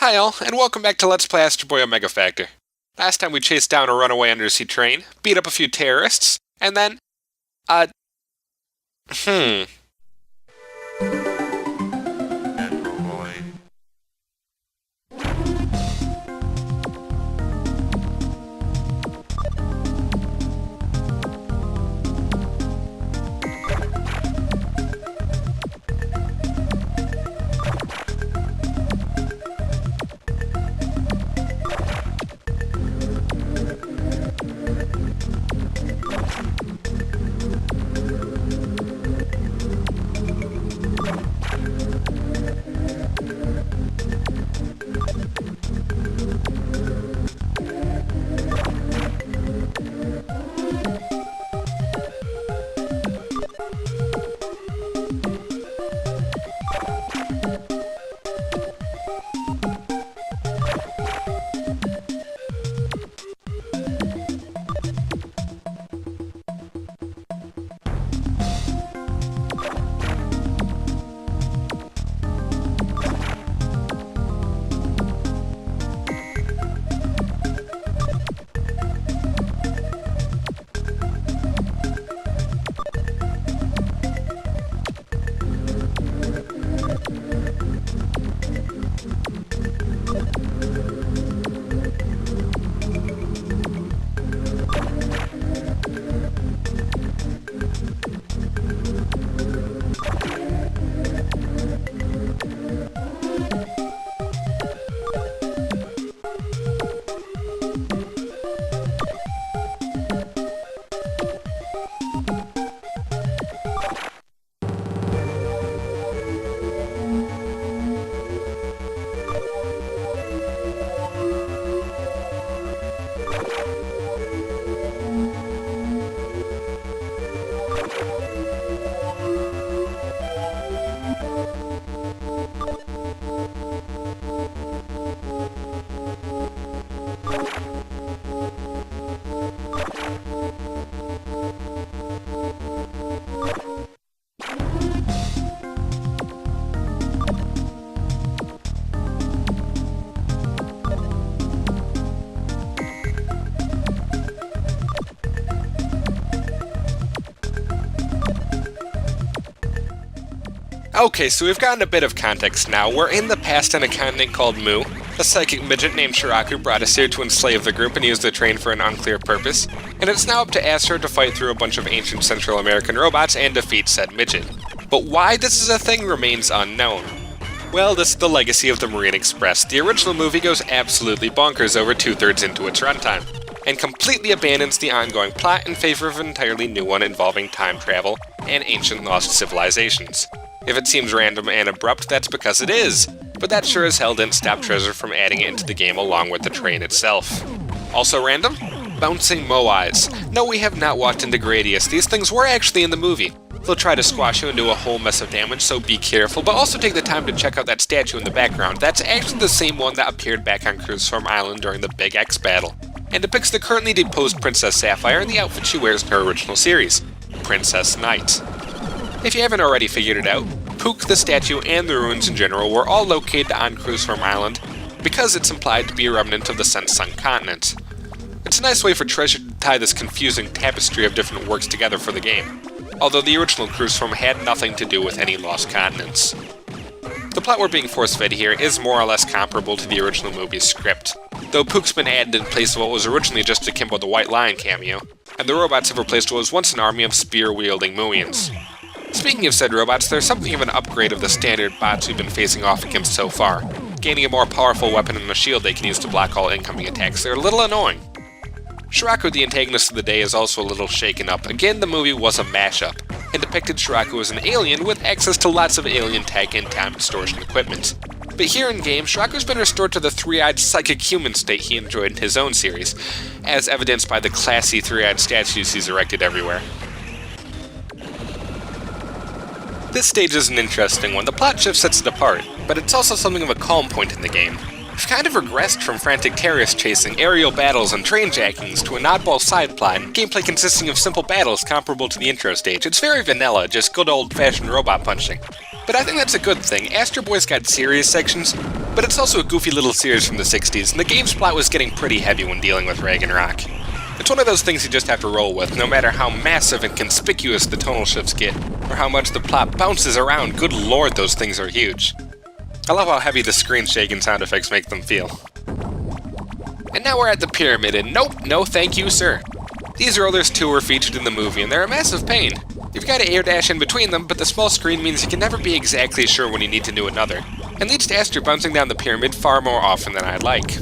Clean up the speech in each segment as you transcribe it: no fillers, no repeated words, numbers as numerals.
Hi all, and welcome back to Let's Play Astro Boy Omega Factor. Last time we chased down a runaway undersea train, beat up a few terrorists, and then, Astro Boy. Okay, so we've gotten a bit of context now. We're in the past on a continent called Mu. A psychic midget named Shiraku brought us here to enslave the group and use the train for an unclear purpose, and it's now up to Astro to fight through a bunch of ancient Central American robots and defeat said midget. But why this is a thing remains unknown. Well, this is the legacy of the Marine Express. The original movie goes absolutely bonkers over 2/3 into its runtime, and completely abandons the ongoing plot in favor of an entirely new one involving time travel and ancient lost civilizations. If it seems random and abrupt, that's because it is, but that sure as hell didn't stop Treasure from adding it into the game along with the train itself. Also random? Bouncing Moais. No, we have not walked into Gradius. These things were actually in the movie. They'll try to squash you and do a whole mess of damage, so be careful, but also take the time to check out that statue in the background. That's actually the same one that appeared back on Cruciform Island during the Big X battle, and depicts the currently deposed Princess Sapphire in the outfit she wears in her original series, Princess Knight. If you haven't already figured it out, Pook, the statue, and the ruins in general were all located on Cruciform Island because it's implied to be a remnant of the Sent Sun continent. It's a nice way for Treasure to tie this confusing tapestry of different works together for the game, although the original Cruciform had nothing to do with any lost continents. The plot we're being force-fed here is more or less comparable to the original movie's script, though Pook's been added in place of what was originally just a Kimbo the White Lion cameo, and the robots have replaced what was once an army of spear-wielding Muians. Speaking of said robots, there's something of an upgrade of the standard bots we've been facing off against so far, gaining a more powerful weapon and a shield they can use to block all incoming attacks. They're a little annoying. Shiraku, the antagonist of the day, is also a little shaken up. Again, the movie was a mashup, and depicted Shiraku as an alien with access to lots of alien tech and time distortion equipment. But here in-game, Shiraku's been restored to the three-eyed psychic human state he enjoyed in his own series, as evidenced by the classy three-eyed statues he's erected everywhere. This stage is an interesting one. The plot shift sets it apart, but it's also something of a calm point in the game. We've kind of regressed from frantic terrorist chasing, aerial battles, and train jackings to an oddball side plot, gameplay consisting of simple battles comparable to the intro stage. It's very vanilla, just good old-fashioned robot punching. But I think that's a good thing. Astro Boy's got serious sections, But it's also a goofy little series from the 60s, and the game's plot was getting pretty heavy when dealing with Ragnarok. It's one of those things you just have to roll with, no matter how massive and conspicuous the tonal shifts get, or how much the plot bounces around. Good lord, those things are huge. I love how heavy the screen shake and sound effects make them feel. And now we're at the pyramid, and nope, no thank you, sir. These rollers too were featured in the movie, and they're a massive pain. You've got to air dash in between them, but the small screen means you can never be exactly sure when you need to do another, and leads to Astro bouncing down the pyramid far more often than I'd like.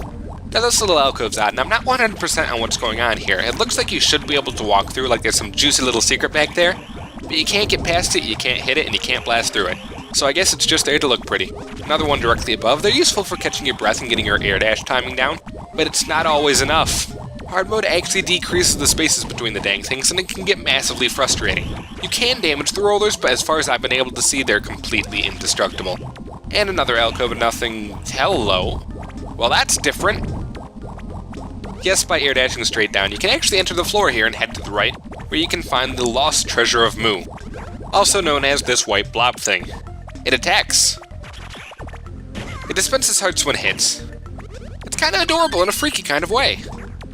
Now this little alcove's odd, and I'm not 100% on what's going on here. It looks like you should be able to walk through, like there's some juicy little secret back there, but you can't get past it, you can't hit it, and you can't blast through it. So I guess it's just there to look pretty. Another one directly above. They're useful for catching your breath and getting your air dash timing down, but it's not always enough. Hard mode actually decreases the spaces between the dang things, and it can get massively frustrating. You can damage the rollers, but as far as I've been able to see, they're completely indestructible. And another alcove and nothing. Hello? Well, that's different. Yes, by air dashing straight down, you can actually enter the floor here and head to the right, where you can find the lost treasure of Mu, also known as this white blob thing. It attacks. It dispenses hearts when it hits. It's kinda adorable in a freaky kind of way.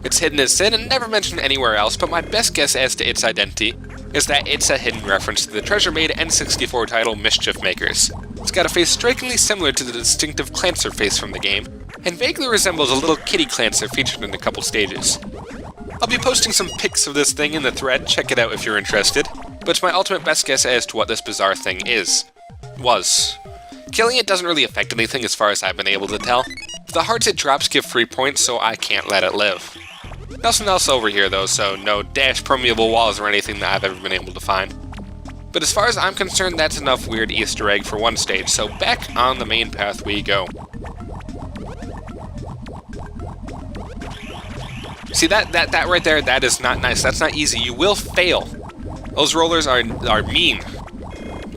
It's hidden as sin and never mentioned anywhere else, but my best guess as to its identity is that it's a hidden reference to the treasure-made N64 title Mischief Makers. It's got a face strikingly similar to the distinctive Clancer face from the game, and vaguely resembles a little kitty Clancer featured in a couple stages. I'll be posting some pics of this thing in the thread, check it out if you're interested, but it's my ultimate best guess as to what this bizarre thing was. Killing it doesn't really affect anything as far as I've been able to tell. The hearts it drops give free points, so I can't let it live. Nothing else over here though, so no dash permeable walls or anything that I've ever been able to find. But as far as I'm concerned, that's enough weird Easter egg for one stage, so back on the main path we go. See that right there, that is not nice, that's not easy, you will fail. Those rollers are mean.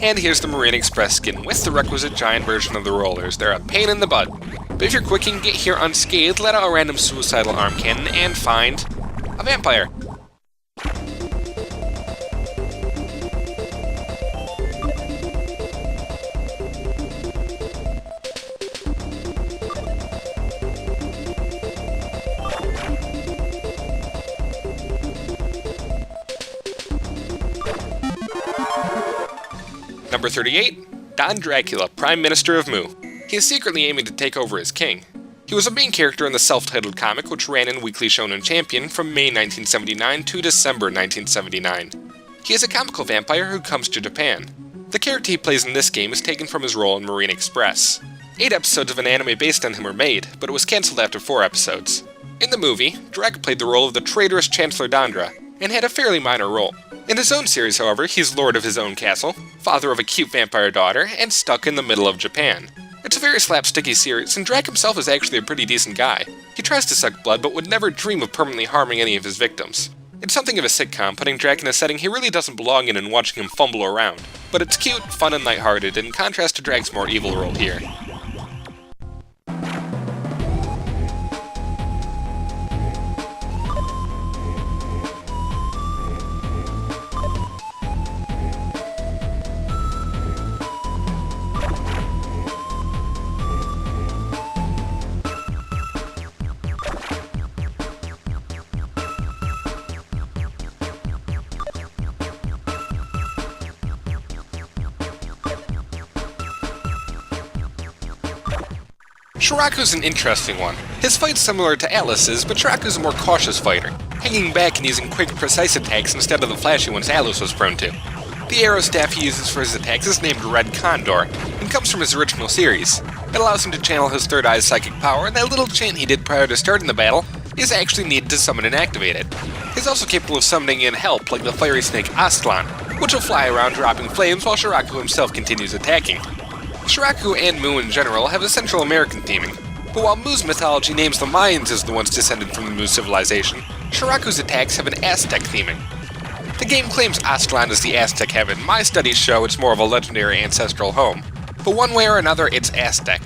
And here's the Marine Express skin with the requisite giant version of the rollers. They're a pain in the butt. But if you're quick, you can get here unscathed, let out a random suicidal arm cannon, and find a vampire. Number 38, Don Dracula, Prime Minister of Mu. He is secretly aiming to take over as king. He was a main character in the self-titled comic which ran in Weekly Shonen Champion from May 1979 to December 1979. He is a comical vampire who comes to Japan. The character he plays in this game is taken from his role in Marine Express. 8 episodes of an anime based on him were made, but it was cancelled after 4 episodes. In the movie, Drac played the role of the traitorous Chancellor Dandra, and had a fairly minor role. In his own series, however, he's lord of his own castle, father of a cute vampire daughter, and stuck in the middle of Japan. It's a very slapsticky series, and Drac himself is actually a pretty decent guy. He tries to suck blood, but would never dream of permanently harming any of his victims. It's something of a sitcom, putting Drac in a setting he really doesn't belong in and watching him fumble around. But it's cute, fun, and lighthearted, in contrast to Drac's more evil role here. Shiraku's an interesting one. His fight's similar to Alice's, but Shiraku's a more cautious fighter, hanging back and using quick, precise attacks instead of the flashy ones Alice was prone to. The arrow staff he uses for his attacks is named Red Condor, and comes from his original series. It allows him to channel his third eye's psychic power, and that little chant he did prior to starting the battle is actually needed to summon and activate it. He's also capable of summoning in help, like the fiery snake Astlan, which will fly around dropping flames while Shiraku himself continues attacking. Shiraku and Mu in general have a Central American theming, but while Mu's mythology names the Mayans as the ones descended from the Mu civilization, Shiraku's attacks have an Aztec theming. The game claims Aztlan is the Aztec heaven. My studies show it's more of a legendary ancestral home, but one way or another it's Aztec.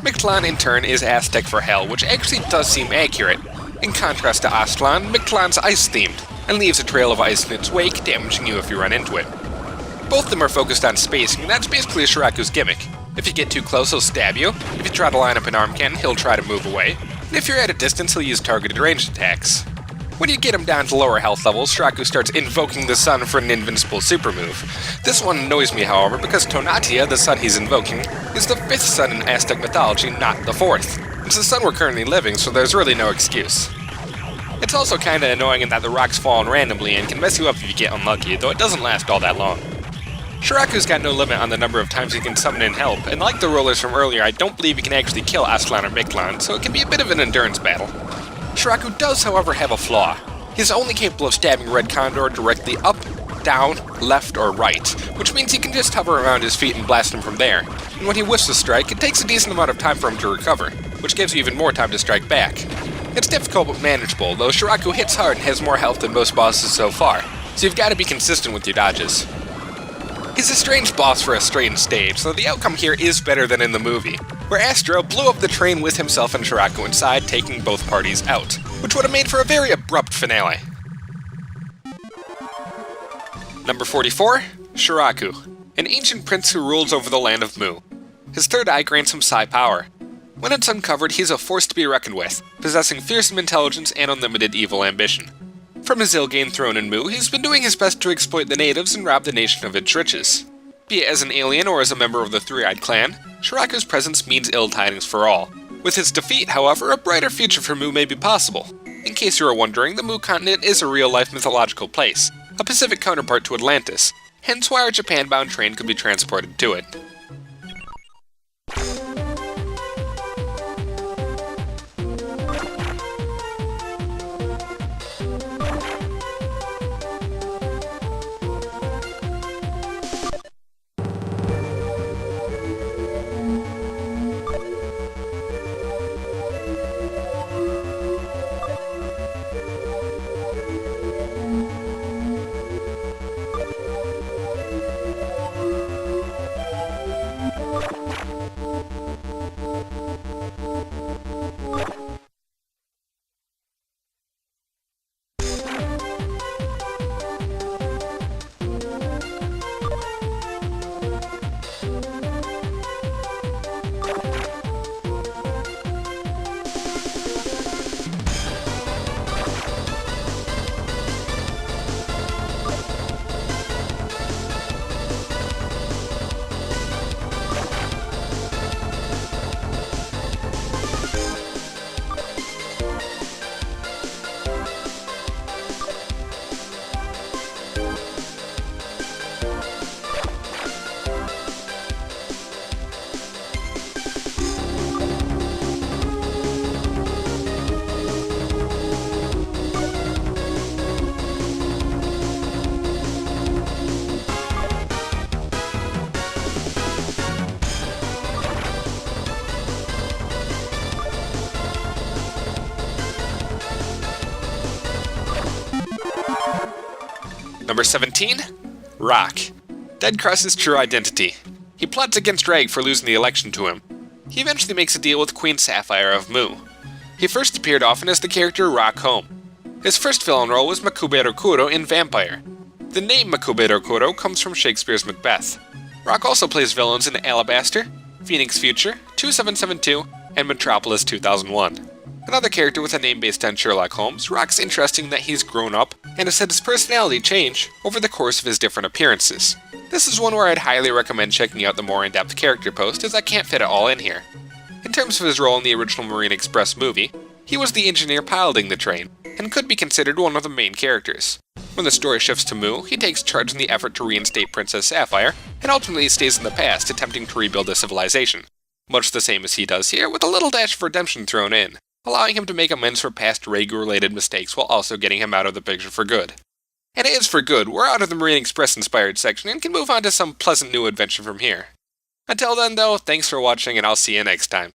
Mictlan in turn is Aztec for hell, which actually does seem accurate. In contrast to Aztlan, Mictlan's ice-themed, and leaves a trail of ice in its wake, damaging you if you run into it. Both of them are focused on spacing, and that's basically Shiraku's gimmick. If you get too close, he'll stab you. If you try to line up an arm cannon, he'll try to move away. And if you're at a distance, he'll use targeted ranged attacks. When you get him down to lower health levels, Shiraku starts invoking the sun for an invincible super move. This one annoys me, however, because Tonatia, the sun he's invoking, is the 5th sun in Aztec mythology, not the 4th. It's the sun we're currently living, so there's really no excuse. It's also kinda annoying in that the rocks fall in randomly and can mess you up if you get unlucky, though it doesn't last all that long. Shiraku's got no limit on the number of times he can summon in help, and like the rollers from earlier, I don't believe he can actually kill Aslan or Miklan, so it can be a bit of an endurance battle. Shiraku does, however, have a flaw. He's only capable of stabbing Red Condor directly up, down, left, or right, which means he can just hover around his feet and blast him from there. And when he whiffs a strike, it takes a decent amount of time for him to recover, which gives you even more time to strike back. It's difficult but manageable, though Shiraku hits hard and has more health than most bosses so far, so you've got to be consistent with your dodges. He's a strange boss for a strange stage, so the outcome here is better than in the movie, where Astro blew up the train with himself and Shiraku inside, taking both parties out, which would have made for a very abrupt finale. Number 44, Shiraku, an ancient prince who rules over the land of Mu. His third eye grants him psi power. When it's uncovered, he's a force to be reckoned with, possessing fearsome intelligence and unlimited evil ambition. From his ill-gained throne in Mu, he's been doing his best to exploit the natives and rob the nation of its riches. Be it as an alien or as a member of the Three-Eyed Clan, Shiraku's presence means ill tidings for all. With his defeat, however, a brighter future for Mu may be possible. In case you were wondering, the Mu continent is a real-life mythological place, a Pacific counterpart to Atlantis, hence why our Japan-bound train could be transported to it. Number 17, Rock. Dead Cross's true identity. He plots against Rag for losing the election to him. He eventually makes a deal with Queen Sapphire of Mu. He first appeared often as the character Rock Home. His first villain role was Makubero Kuro in Vampire. The name Makubero Kuro comes from Shakespeare's Macbeth. Rock also plays villains in Alabaster, Phoenix Future, 2772, and Metropolis 2001. Another character with a name based on Sherlock Holmes, Rock's interesting that he's grown up and has had his personality change over the course of his different appearances. This is one where I'd highly recommend checking out the more in-depth character post, as I can't fit it all in here. In terms of his role in the original Marine Express movie, he was the engineer piloting the train, and could be considered one of the main characters. When the story shifts to Mu, he takes charge in the effort to reinstate Princess Sapphire, and ultimately stays in the past, attempting to rebuild the civilization. Much the same as he does here, with a little dash of redemption thrown in, allowing him to make amends for past Regu-related mistakes while also getting him out of the picture for good. And it is for good, we're out of the Marine Express-inspired section and can move on to some pleasant new adventure from here. Until then though, thanks for watching and I'll see you next time.